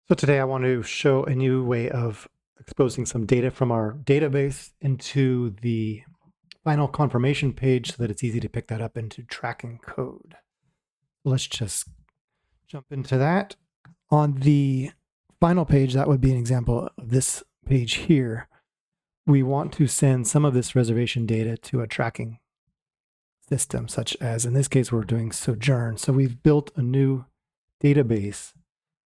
So today I want to show a new way of exposing some data from our database into the final confirmation page so that it's easy to pick that up into tracking code. Let's just jump into that. On the final page, that would be an example of this page here. We want to send some of this reservation data to a tracking system, such as in this case, we're doing Sojern. So we've built a new database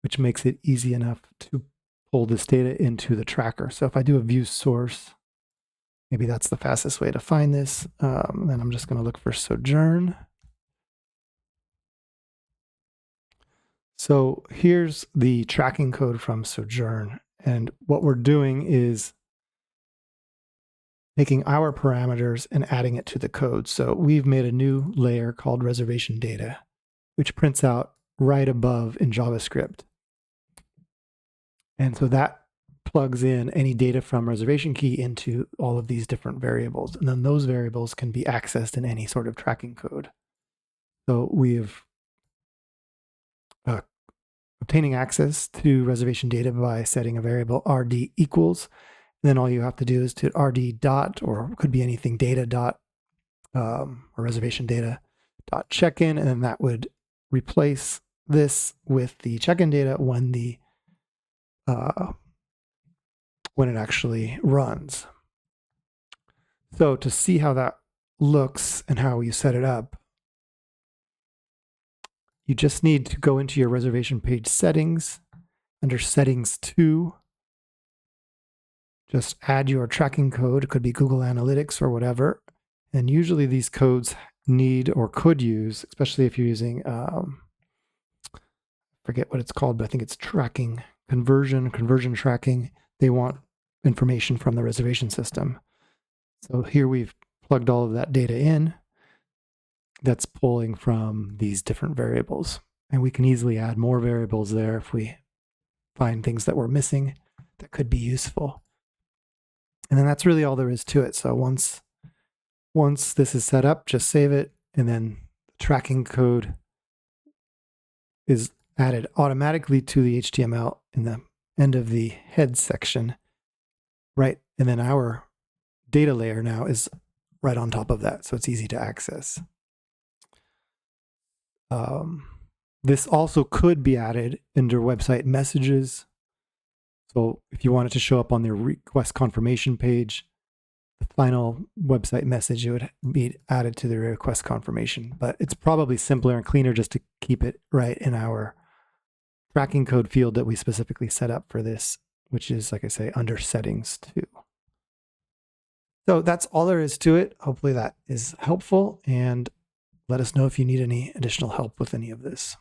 which makes it easy enough to pull this data into the tracker. So if I do a view source, maybe that's the fastest way to find this. Then I'm just going to look for Sojern. So here's the tracking code from Sojern. And what we're doing is taking our parameters and adding it to the code. So we've made a new layer called ReservationData, which prints out right above in JavaScript. And so that plugs in any data from ReservationKey into all of these different variables. And then those variables can be accessed in any sort of tracking code. So we've obtaining access to reservation data by setting a variable rd equals. And then all you have to do is to rd dot, or it could be anything, data dot, or reservation data dot check-in. And then that would replace this with the check-in data when it actually runs. So to see how that looks and how you set it up, you just need to go into your reservation page settings. Under settings 2, just add your tracking code. It could be Google Analytics or whatever. And usually these codes need or could use, especially if you're using, forget what it's called, but I think it's tracking, conversion tracking. They want information from the reservation system. So here we've plugged all of that data in. That's pulling from these different variables. And we can easily add more variables there if we find things that we're missing that could be useful. And then that's really all there is to it. So once this is set up, just save it, and then the tracking code is added automatically to the HTML in the end of the head section, right? And then our data layer now is right on top of that, so it's easy to access. This also could be added under website messages. So if you want it to show up on the request confirmation page, the final website message, it would be added to the request confirmation. But it's probably simpler and cleaner just to keep it right in our tracking code field that we specifically set up for this, which is, like I say, under settings 2. So that's all there is to it. Hopefully that is helpful, and let us know if you need any additional help with any of this.